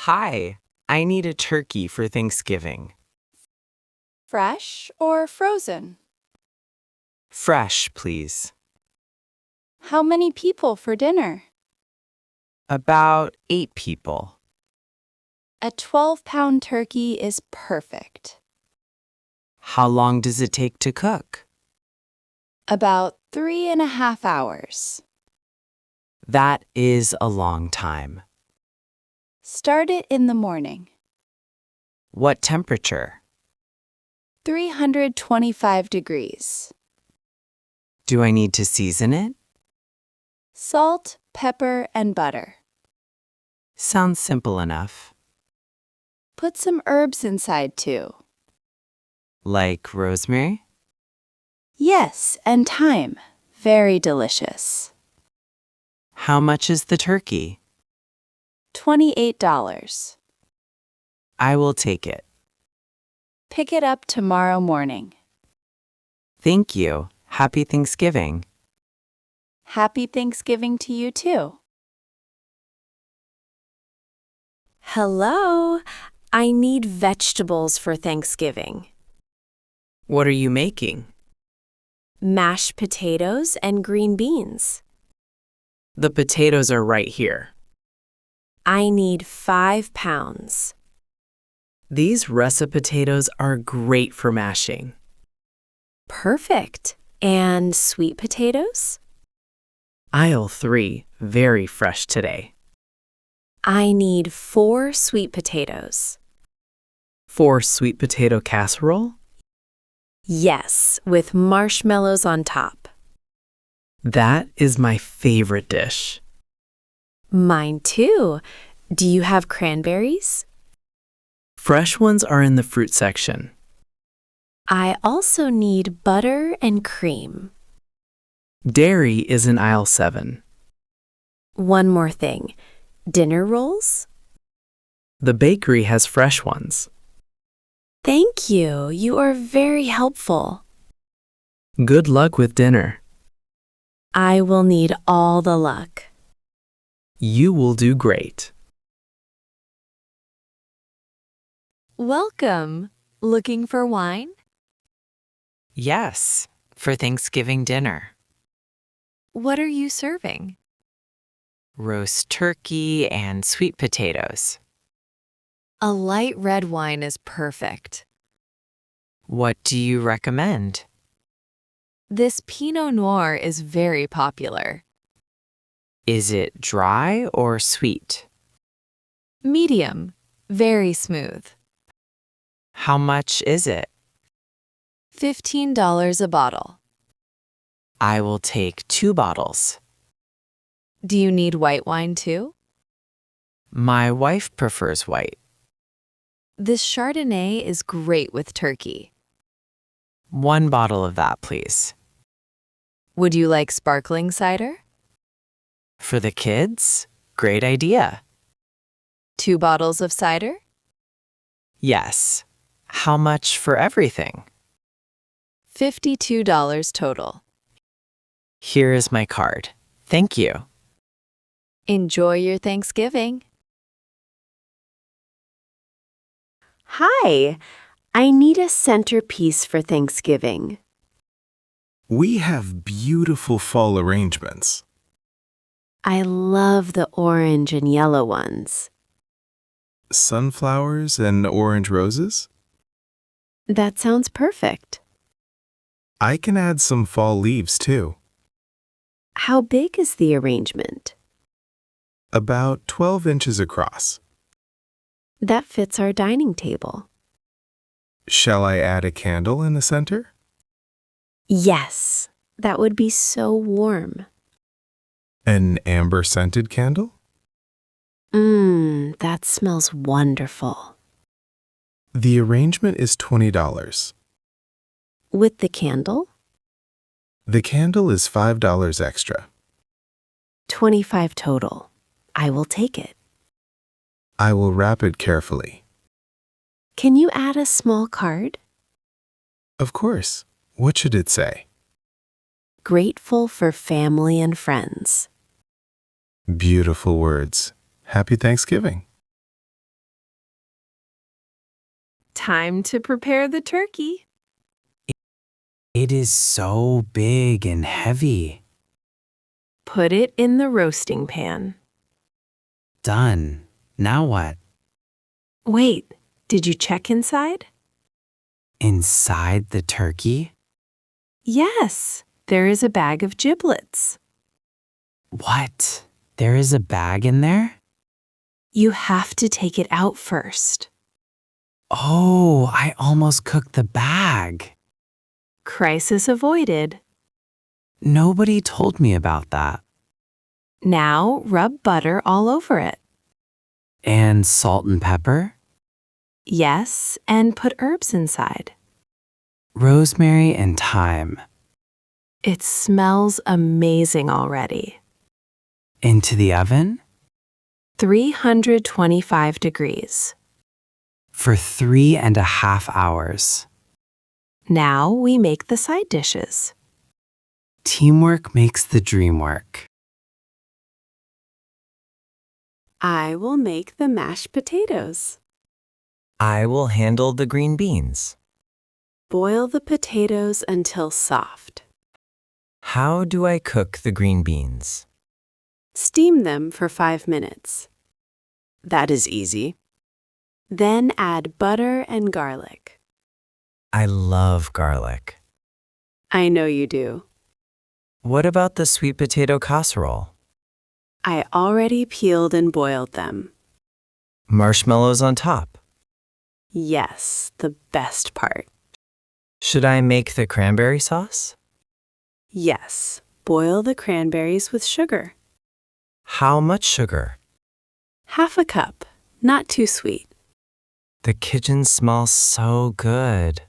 Hi, I need a turkey for Thanksgiving. Fresh or frozen? Fresh, please. How many people for dinner? About 8 people. A 12-pound turkey is perfect. How long does it take to cook? About 3.5 hours. That is a long time. Start it in the morning. What temperature? 325 degrees. Do I need to season it? Salt, pepper, and butter. Sounds simple enough. Put some herbs inside too. Like rosemary? Yes, and thyme. Very delicious. How much is the turkey? $28. I will take it. Pick it up tomorrow morning. Thank you. Happy Thanksgiving. Happy Thanksgiving to you too. Hello, I need vegetables for Thanksgiving. What are you making? Mashed potatoes and green beans. The potatoes are right here. I need 5 pounds. These russet potatoes are great for mashing. Perfect. And sweet potatoes? Aisle 3, very fresh today. I need 4 sweet potatoes. 4 sweet potato casserole? Yes, with marshmallows on top. That is my favorite dish. Mine too. Do you have cranberries? Fresh ones are in the fruit section. I also need butter and cream. Dairy is in aisle 7. One more thing. Dinner rolls? The bakery has fresh ones. Thank you. You are very helpful. Good luck with dinner. I will need all the luck. You will do great. Welcome. Looking for wine? Yes, for Thanksgiving dinner. What are you serving? Roast turkey and sweet potatoes. A light red wine is perfect. What do you recommend? This Pinot Noir is very popular. Is it dry or sweet? Medium. Very smooth. How much is it? $15 a bottle. I will take 2 bottles. Do you need white wine too? My wife prefers white. This Chardonnay is great with turkey. 1 bottle of that, please. Would you like sparkling cider? For the kids? Great idea. 2 bottles of cider? Yes. How much for everything? $52 total. Here is my card. Thank you. Enjoy your Thanksgiving. Hi, I need a centerpiece for Thanksgiving. We have beautiful fall arrangements. I love the orange and yellow ones. Sunflowers and orange roses? That sounds perfect. I can add some fall leaves too. How big is the arrangement? About 12 inches across. That fits our dining table. Shall I add a candle in the center? Yes, that would be so warm. An amber-scented candle? That smells wonderful. The arrangement is $20. With the candle? The candle is $5 extra. 25 total. I will take it. I will wrap it carefully. Can you add a small card? Of course. What should it say? Grateful for family and friends. Beautiful words. Happy Thanksgiving. Time to prepare the turkey. It is so big and heavy. Put it in the roasting pan. Done. Now what? Wait, did you check inside? Inside the turkey? Yes, there is a bag of giblets. What? There is a bag in there? You have to take it out first. Oh, I almost cooked the bag. Crisis avoided. Nobody told me about that. Now rub butter all over it. And salt and pepper? Yes, and put herbs inside. Rosemary and thyme. It smells amazing already. Into the oven? 325 degrees. For 3.5 hours. Now we make the side dishes. Teamwork makes the dream work. I will make the mashed potatoes. I will handle the green beans. Boil the potatoes until soft. How do I cook the green beans? Steam them for 5 minutes. That is easy. Then add butter and garlic. I love garlic. I know you do. What about the sweet potato casserole? I already peeled and boiled them. Marshmallows on top. Yes, the best part. Should I make the cranberry sauce? Yes, boil the cranberries with sugar. How much sugar? Half a cup, not too sweet. The kitchen smells so good.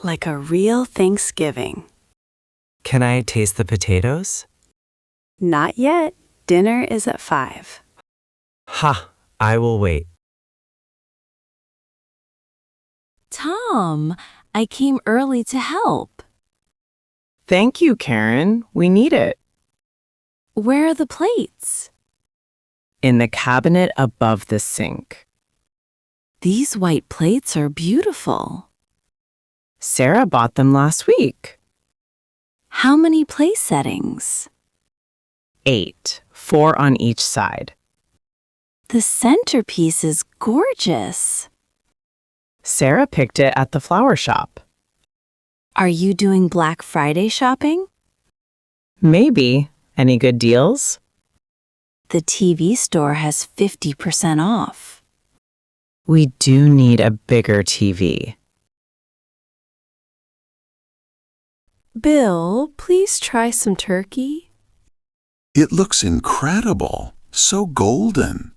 Like a real Thanksgiving. Can I taste the potatoes? Not yet. Dinner is at 5. Ha! I will wait. Tom, I came early to help. Thank you, Karen. We need it. Where are the plates? In the cabinet above the sink. These white plates are beautiful. Sarah bought them last week. How many place settings? 8, 4 on each side. The centerpiece is gorgeous. Sarah picked it at the flower shop. Are you doing Black Friday shopping? Maybe. Any good deals? The TV store has 50% off. We do need a bigger TV. Bill, please try some turkey. It looks incredible, so golden.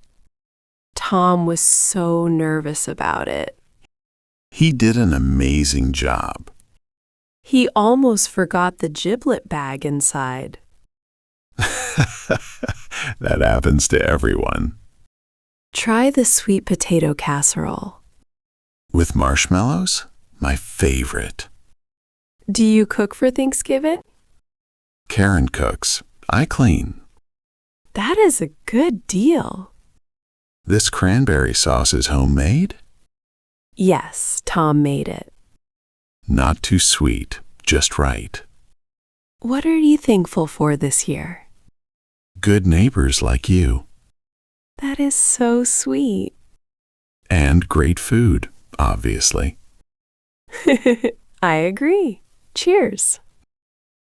Tom was so nervous about it. He did an amazing job. He almost forgot the giblet bag inside. That happens to everyone. Try the sweet potato casserole. With marshmallows, my favorite. Do you cook for Thanksgiving? Karen cooks. I clean. That is a good deal. This cranberry sauce is homemade? Yes, Tom made it. Not too sweet, just right. What are you thankful for this year? Good neighbors like you. That is so sweet. And great food, obviously. I agree. Cheers.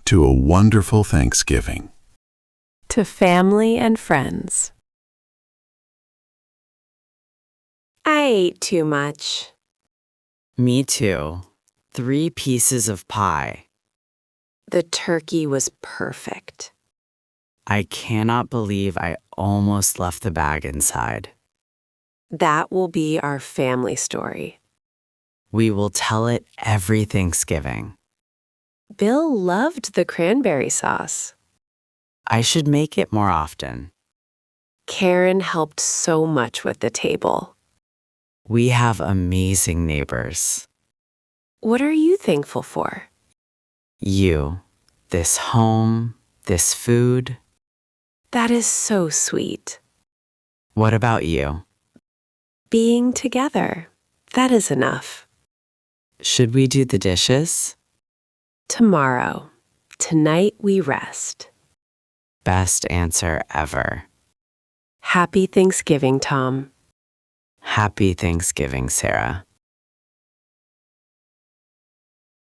To a wonderful Thanksgiving. To family and friends. I ate too much. Me too. 3 pieces of pie. The turkey was perfect. I cannot believe I almost left the bag inside. That will be our family story. We will tell it every Thanksgiving. Bill loved the cranberry sauce. I should make it more often. Karen helped so much with the table. We have amazing neighbors. What are you thankful for? You, this home, this food. That is so sweet. What about you? Being together, That is enough. Should we do the dishes? Tomorrow. Tonight we rest. Best answer ever. Happy Thanksgiving, Tom. Happy Thanksgiving, Sarah.